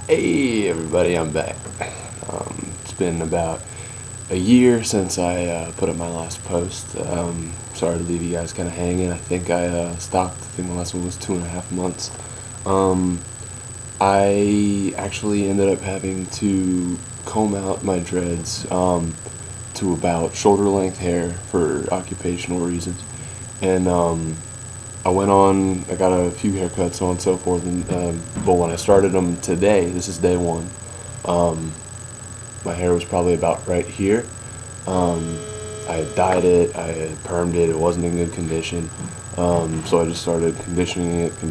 Hey everybody, I'm back. It's been about a year since I put up my last post. Sorry to leave you guys kind of hanging. I think I stopped. I think the last one was 2.5 months. Um, I actually ended up having to comb out my dreads to about shoulder length hair for occupational reasons, and I went on. I got a few haircuts, so on and so forth. And but when I started them today, this is day one. Um, my hair was probably about right here. Um, I had dyed it, I had permed it. It wasn't in good condition, so I just started conditioning it to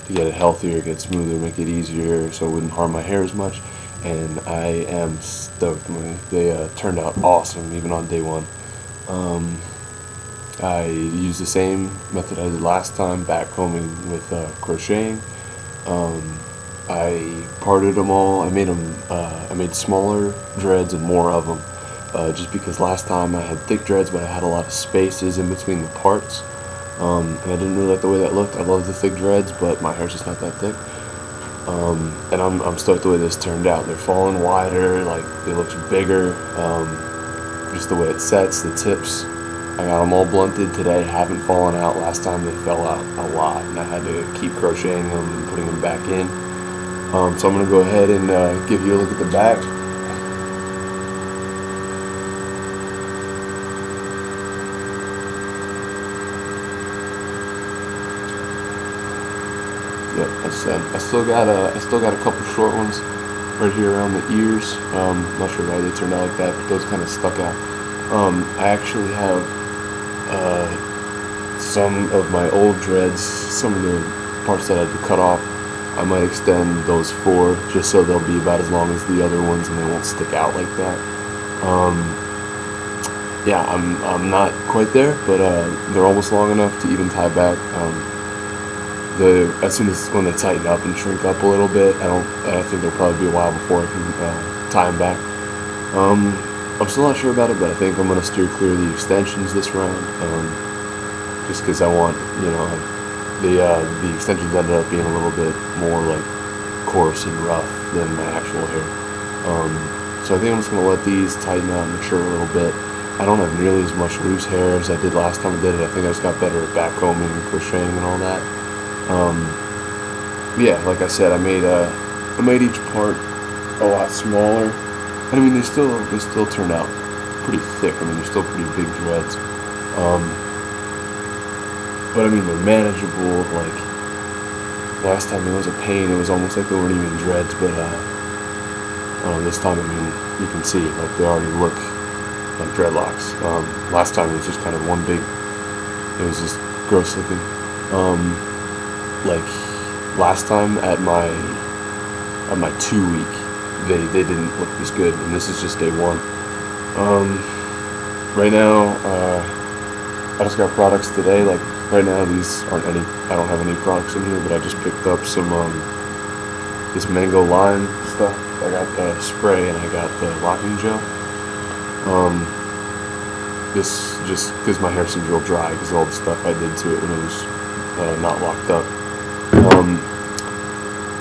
get it healthier, get it smoother, make it easier, so it wouldn't harm my hair as much. And I am stoked. They turned out awesome, even on day one. Um, I used the same method I did last time, backcombing with crocheting. Um, I parted them all. I made smaller dreads and more of them, just because last time I had thick dreads, but I had a lot of spaces in between the parts, and I didn't really like the way that looked. I love the thick dreads, but my hair's just not that thick. And I'm stoked the way this turned out. They're falling wider, like they look bigger. Just the way it sets, the tips. I got them all blunted today, haven't fallen out. Last time they fell out a lot, and I had to keep crocheting them and putting them back in. So I'm going to go ahead and give you a look at the back. Yep, I still got a couple short ones right here around the ears. Not sure why they turned out like that, but those kind of stuck out. I actually have some of my old dreads, some of the parts that I had to cut off. I might extend those four just so they'll be about as long as the other ones and they won't stick out like that. Um, yeah, I'm not quite there, but they're almost long enough to even tie back. As soon as when they tighten up and shrink up a little bit, I think there'll probably be a while before I can tie them back. Um, I'm still not sure about it, but I think I'm gonna steer clear of the extensions this round, just because I want, the extensions ended up being a little bit more like coarse and rough than my actual hair. So I think I'm just gonna let these tighten out and mature a little bit. I don't have nearly as much loose hair as I did last time I did it. I think I just got better at backcombing and crocheting and all that. Um, yeah, like I said, I made each part a lot smaller. And I mean, they still turn out pretty thick. I mean, they're still pretty big dreads. Um, but I mean, they're manageable. Like last time, it was a pain. It was almost like they weren't even dreads. But this time, I mean, you can see like they already look like dreadlocks. Last time it was just kind of one big. It was just gross looking. Like last time at my 2 week. They didn't look this good, and this is just day one. Right now, I just got products today. Like right now, these aren't any. I don't have any products in here, but I just picked up some this mango lime stuff. I got the spray and I got the locking gel. This just because my hair seems real dry because of all the stuff I did to it when it was not locked up.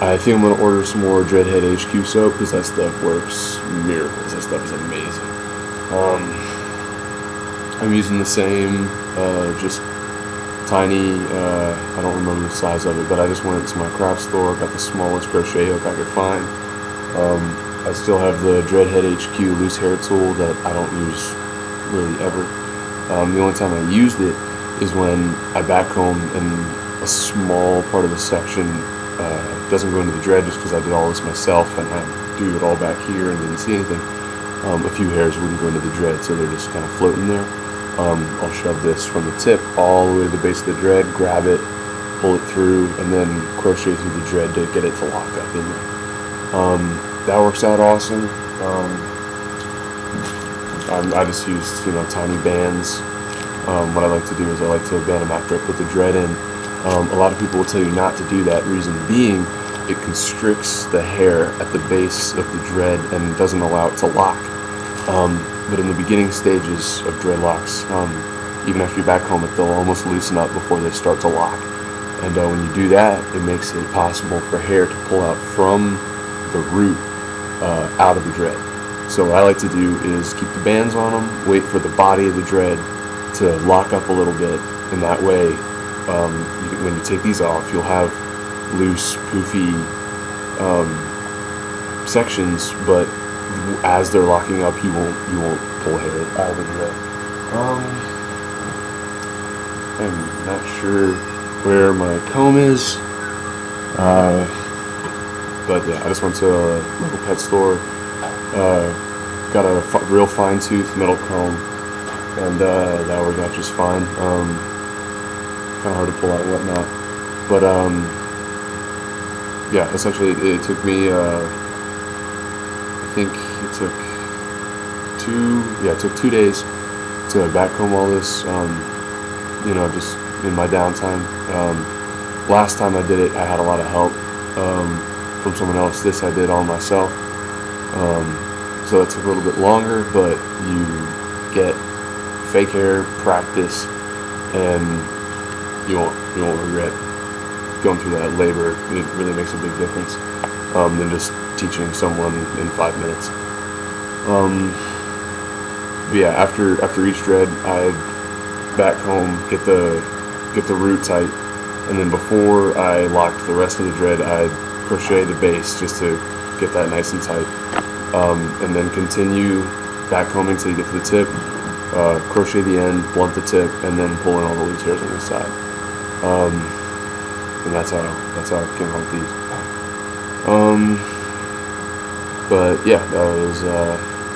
I think I'm going to order some more Dreadhead HQ soap because that stuff works miracles. That stuff is amazing. I'm using the same, just tiny, I don't remember the size of it, but I just went to my craft store, got the smallest crochet hook I could find. I still have the Dreadhead HQ loose hair tool that I don't use really ever. The only time I used it is when I backcomb and a small part of the section doesn't go into the dread just because I did all this myself and I do it all back here and didn't see anything. A few hairs wouldn't go into the dread, so they're just kind of floating there. I'll shove this from the tip all the way to the base of the dread, grab it, pull it through, and then crochet through the dread to get it to lock up in there. That works out awesome. I just used tiny bands. What I like to do is I like to band them after I put the dread in. A lot of people will tell you not to do that, reason being it constricts the hair at the base of the dread and doesn't allow it to lock. But in the beginning stages of dreadlocks, even after you backcomb it, they'll almost loosen up before they start to lock. And when you do that, it makes it possible for hair to pull out from the root out of the dread. So what I like to do is keep the bands on them, wait for the body of the dread to lock up a little bit, and that way, when you take these off, you'll have loose, poofy sections, but as they're locking up, you won't pull hair out of the dread. I'm not sure where my comb is, but yeah, I just went to a local pet store, got a real fine tooth metal comb, and that worked out just fine. Kind of hard to pull out and whatnot, but yeah, essentially it took me, I think it took 2 days to backcomb all this, just in my downtime. Last time I did it, I had a lot of help from someone else. This I did all myself, so it took a little bit longer, but you get fake hair practice, and you won't regret going through that labor. It really makes a big difference than just teaching someone in 5 minutes. But yeah, after each dread, I'd back home, get the root tight, and then before I locked the rest of the dread, I'd crochet the base just to get that nice and tight, and then continue back combing until you get to the tip, crochet the end, blunt the tip, and then pull in all the loose hairs on the side. And that's how I came home with these. But yeah, that was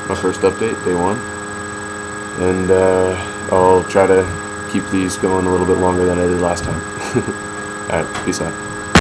my first update, day 1, and I'll try to keep these going a little bit longer than I did last time. Alright, peace out.